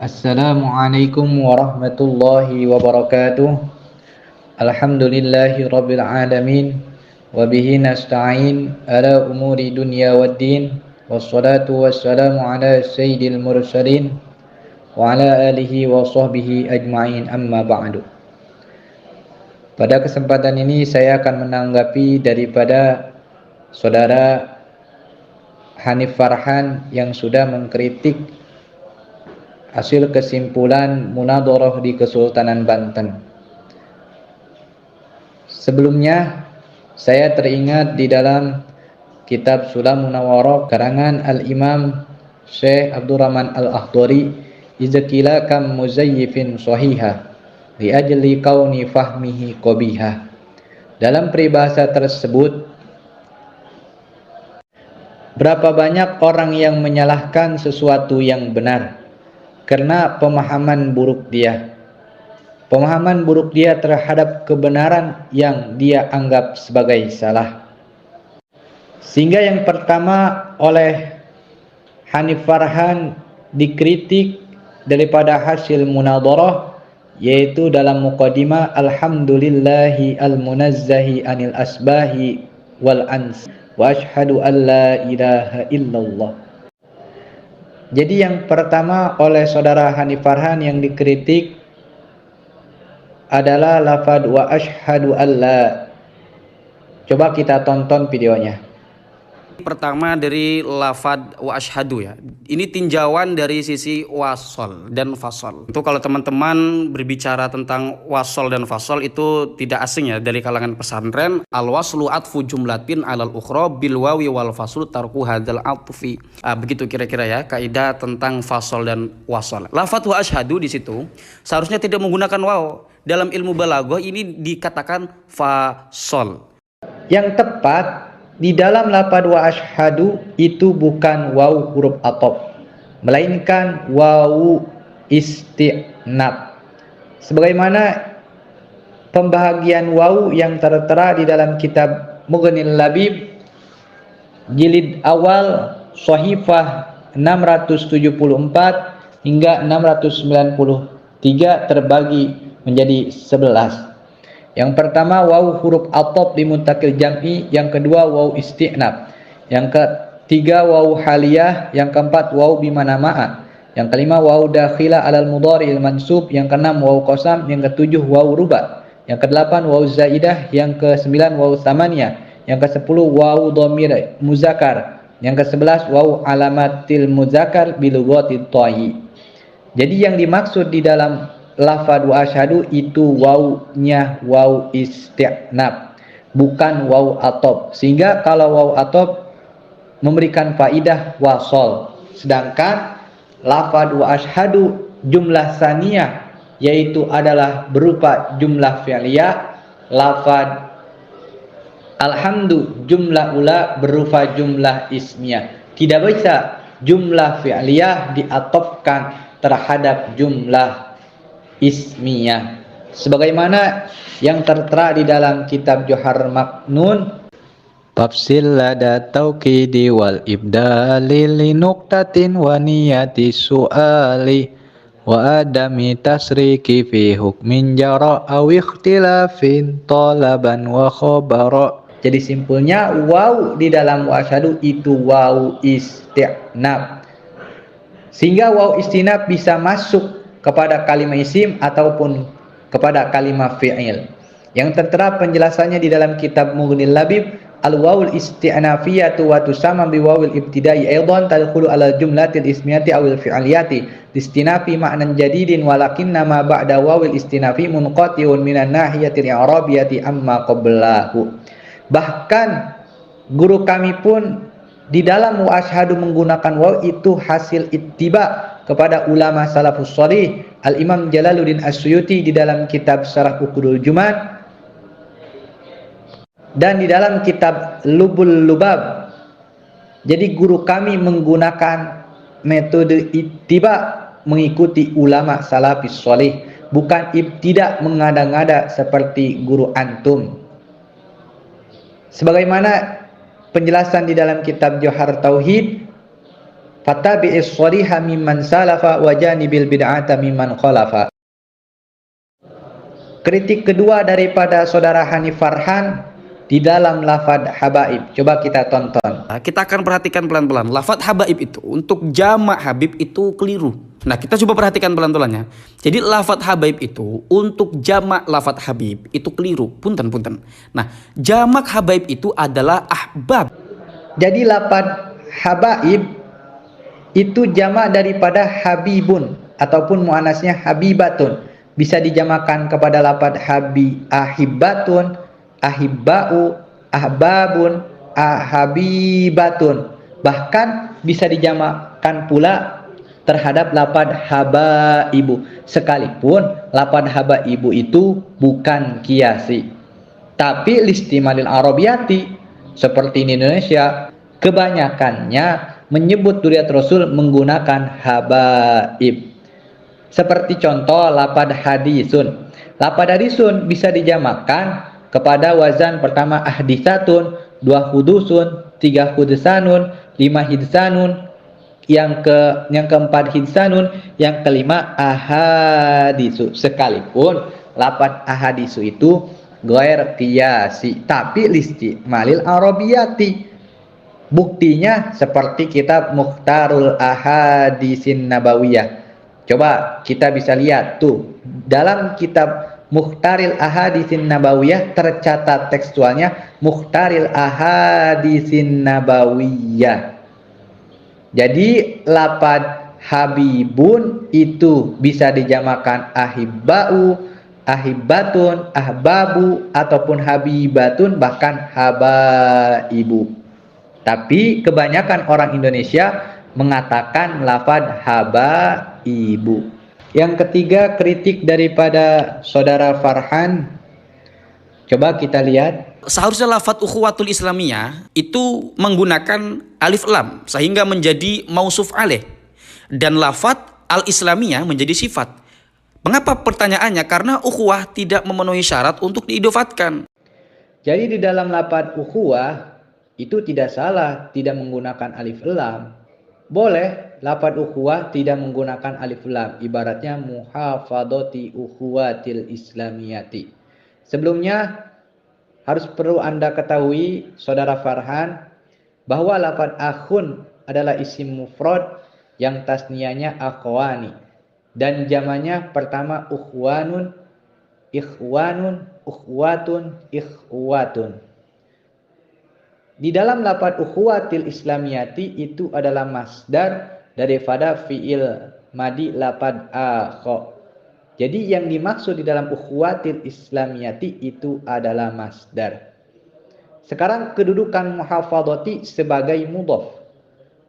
Assalamualaikum warahmatullahi wabarakatuh. Alhamdulillahi rabbil alamin. Wabihi nasta'in ala umuri dunya waddin. Wassalatu wassalamu ala sayyidil mursalin wa ala alihi wa sahbihi ajma'in, amma ba'du. Pada kesempatan ini saya akan menanggapi daripada saudara Hanif Farhan yang sudah mengkritik hasil kesimpulan munadharah di Kesultanan Banten. Sebelumnya saya teringat di dalam kitab Sulamun Munawwarah karangan Al-Imam Syekh Abdurrahman Al-Akhdari, izakila kam muzayyifin sahiha li ajli kauni fahmihi qabiha. Dalam peribahasa tersebut, berapa banyak orang yang menyalahkan sesuatu yang benar karena pemahaman buruk dia. Pemahaman buruk dia terhadap kebenaran yang dia anggap sebagai salah. Sehingga yang pertama oleh Hanif Farhan dikritik daripada hasil munadharah, yaitu dalam muqaddimah alhamdulillahi al-munazzahi anil asbahi wal ans wa ashhadu an la ilaha illallah. Jadi yang pertama oleh saudara Hanif Farhan yang dikritik adalah lafad wa ashhadu alla. Coba kita tonton videonya. Pertama dari lafad wa ashhadu ya. Ini tinjauan dari sisi wasol dan fasol. Itu kalau teman-teman berbicara tentang wasol dan fasol itu tidak asing ya dari kalangan pesantren. Al waslu atfu jumlatin alal ukhra bil wawi wal faslu tarku hadzal atfi. Begitu kira-kira ya kaidah tentang fasol dan wasol. Lafad wa ashhadu di situ seharusnya tidak menggunakan waw. Dalam ilmu balaghah ini dikatakan fasol. Yang tepat di dalam lafaz wa ashhadu itu bukan waw huruf atop, melainkan waw isti'nab. Sebagaimana pembahagian waw yang tertera di dalam kitab Mughnil Labib jilid awal Shahifah 674 hingga 693 terbagi menjadi 11. Yang pertama waw huruf atop di muntakil jam'i, yang kedua waw isti'nab, yang ketiga waw haliyah, yang keempat waw bimana ma'a, yang kelima waw dakhila alal mudhari'il mansub, yang keenam waw qasam, yang ketujuh waw ruba, yang kedelapan waw zaidah, yang kesembilan waw tsamaniyah, yang kesepuluh waw dhamir muzakkar, yang kesebelas waw alamatil muzakkar bilughatit thai. Jadi yang dimaksud di dalam lafad wa asyhadu itu wawnya waw isti'nab, bukan waw atop. Sehingga kalau waw atop memberikan faidah wasol, sedangkan lafad wa asyhadu jumlah saniyah yaitu adalah berupa jumlah fi'liyah, lafad alhamdu jumlah ula berupa jumlah ismiyah. Tidak bisa jumlah fi'liyah diatofkan terhadap jumlah ismiyah, sebagaimana yang tertera di dalam kitab Johar Maknun tafsil lada tauqidi wal ibdali li nuqtatin wa niyati su'ali wa adami tasriki fi hukmin jara aw ikhtilafin talaban wa khabara. Jadi simpulnya waw di dalam wa asyhadu itu waw isti'nab, sehingga waw istinab bisa masuk kepada kalimat isim ataupun kepada kalimat fi'il. Yang tertera penjelasannya di dalam kitab Mughnil Labib, al-wawul isti'nafiyatu wa tusamma bi wawil ibtidai aidan tadkhulu ala jumlatil ismiyati awil fi'liyati istinafi ma'nan jadidin walakinna ma ba'da wawil istinafi munqati'un minan nahiyatil i'rabiyati amma qablahu. Bahkan guru kami pun di dalam wa asyhadu menggunakan waw itu hasil ittiba kepada ulama salafus shalih. Al-Imam Jalaluddin As-Suyuti di dalam kitab Syarah Uqudul Juman dan di dalam kitab Lubul Lubab. Jadi guru kami menggunakan metode ittiba, mengikuti ulama salafus shalih, bukan ibtida mengada-ngada seperti guru antum. Sebagaimana penjelasan di dalam kitab Johar Tauhid Fattabi'is shaliha mimman salafa wa janibil bid'ata mimman khalafa. Kritik kedua daripada saudara Hanif Farhan di dalam lafad habaib. Coba kita tonton. Kita akan perhatikan pelan-pelan. Lafad habaib itu untuk jamak habib itu keliru. Nah, kita coba perhatikan pelan-pelannya. Jadi lafad habaib itu untuk jamak lafad habib itu keliru. Punten. Nah, jamak habaib itu adalah ahbab. Jadi lafad habaib itu jamak daripada habibun ataupun muannasnya habibatun. Bisa dijamakan kepada lafad ahibbatun, ahibbau, ahbabun, ahabibatun. Bahkan bisa dijamakkan pula terhadap lafad habaibu. Sekalipun lafad habaibu itu bukan kiasi. Tapi listimalil arabiyati seperti di Indonesia kebanyakannya menyebut dzurriyyat Rasul menggunakan habaib. Seperti contoh lafad hadisun. Lafad hadisun bisa dijamakkan kepada wazan pertama ahditsatun, 2 hudusun, 3 hudsanun, 5 hidsanun, yang keempat hidsanun, yang kelima ahadisu. Sekalipun lafad ahadisu itu ghair qiyasi, tapi listimalil arabiyati. Buktinya seperti kitab Mukhtarul Ahadisin Nabawiyah. Coba kita bisa lihat tuh dalam kitab Mukhtaril Ahadisin Nabawiyah tercatat tekstualnya Mukhtaril Ahadisin Nabawiyah. Jadi lafad habibun itu bisa dijamakan ahibbau, ahibbatun, ahbabu ataupun habibatun, bahkan habaibu. Tapi kebanyakan orang Indonesia mengatakan lafad habaibu. Yang ketiga, kritik daripada saudara Farhan. Coba kita lihat. Seharusnya lafad ukhuwatul islamiyah itu menggunakan alif lam sehingga menjadi mausuf alaih, dan lafad al-islamiyah menjadi sifat. Mengapa pertanyaannya? Karena ukhuwah tidak memenuhi syarat untuk diidofatkan. Jadi di dalam lafad ukhuwah itu tidak salah tidak menggunakan alif lam. Boleh lafad ukhuwah tidak menggunakan alif lam, ibaratnya muhafadati ukhuwatil islamiyati. Sebelumnya harus perlu Anda ketahui saudara Farhan bahwa lafad akhun adalah isim mufrad yang tasniyahnya akhwani dan jamannya pertama ukhwanun, ikhwanun, ukhwatun, ikhwatun. Di dalam lafaz ukhuwatil islamiyati itu adalah masdar daripada fiil madi lafaz akha. Jadi yang dimaksud di dalam ukhuwatil islamiyati itu adalah masdar. Sekarang kedudukan muhafadzati sebagai mudhaf,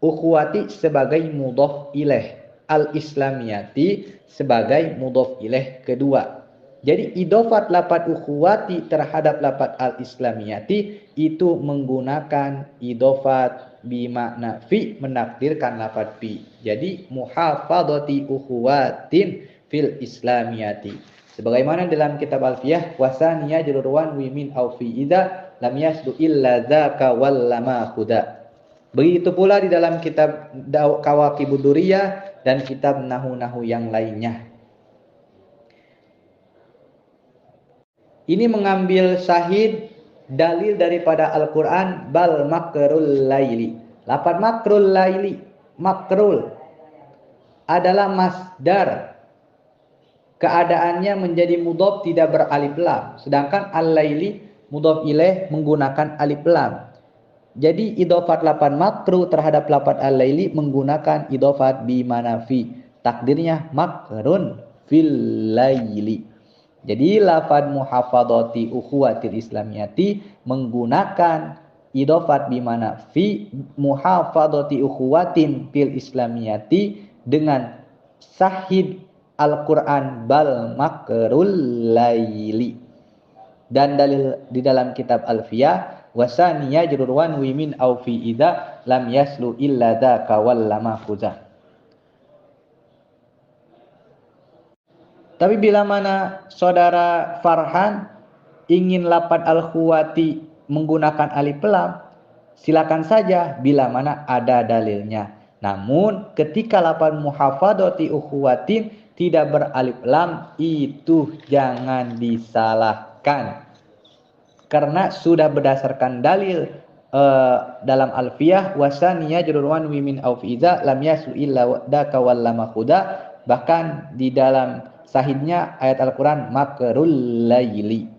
ukhuwati sebagai mudhaf ilaih, al-islamiyati sebagai mudhaf ilaih kedua. Jadi idofat lafad ukhuwati terhadap lafad al-islamiyati itu menggunakan idofat bimakna fi, menakdirkan lafad fi. Jadi muhafadzati ukhuwatin fil islamiyati. Sebagaimana dalam kitab Alfiyah, wasaniya jururwan wimin au fi idza lam yasdu illa dzaka wal lama khuda. Begitu pula di dalam kitab Kawakibud Duriyah dan kitab nahu-nahu yang lainnya. Ini mengambil syahid dalil daripada Al-Quran bal makrul laili. Lafaz makrul laili, makrul adalah masdar. Keadaannya menjadi mudhaf tidak beralif lam. Sedangkan al-laili mudhaf ilaih menggunakan alif lam. Jadi idhofat lafaz makru terhadap lafaz al-laili menggunakan idhofat bi manafi. Takdirnya makrun fil laili. Jadi lafaz muhafadzati ukhuwatil islamiyati menggunakan idhofat bimana fi muhafadzati ukhuwatin fil islamiyati dengan sahid Al-Quran bal makrul laili. Dan dalil di dalam kitab Alfiyah wasaniya jururwan wimin au fi idza lam yaslu illa dzaka wal lama khuzah. Tapi bila mana saudara Farhan ingin lafaz al-khuwati menggunakan alif lam, silakan saja bila mana ada dalilnya. Namun ketika lafaz muhafadzati ukhuwatin tidak beralif lam, itu jangan disalahkan. Karena sudah berdasarkan dalil dalam alfiyah wasaniya jururwan wimin aufiza lam yasu illa wadaka wallama khuda, bahkan di dalam sahihnya ayat Al-Quran makrul laili.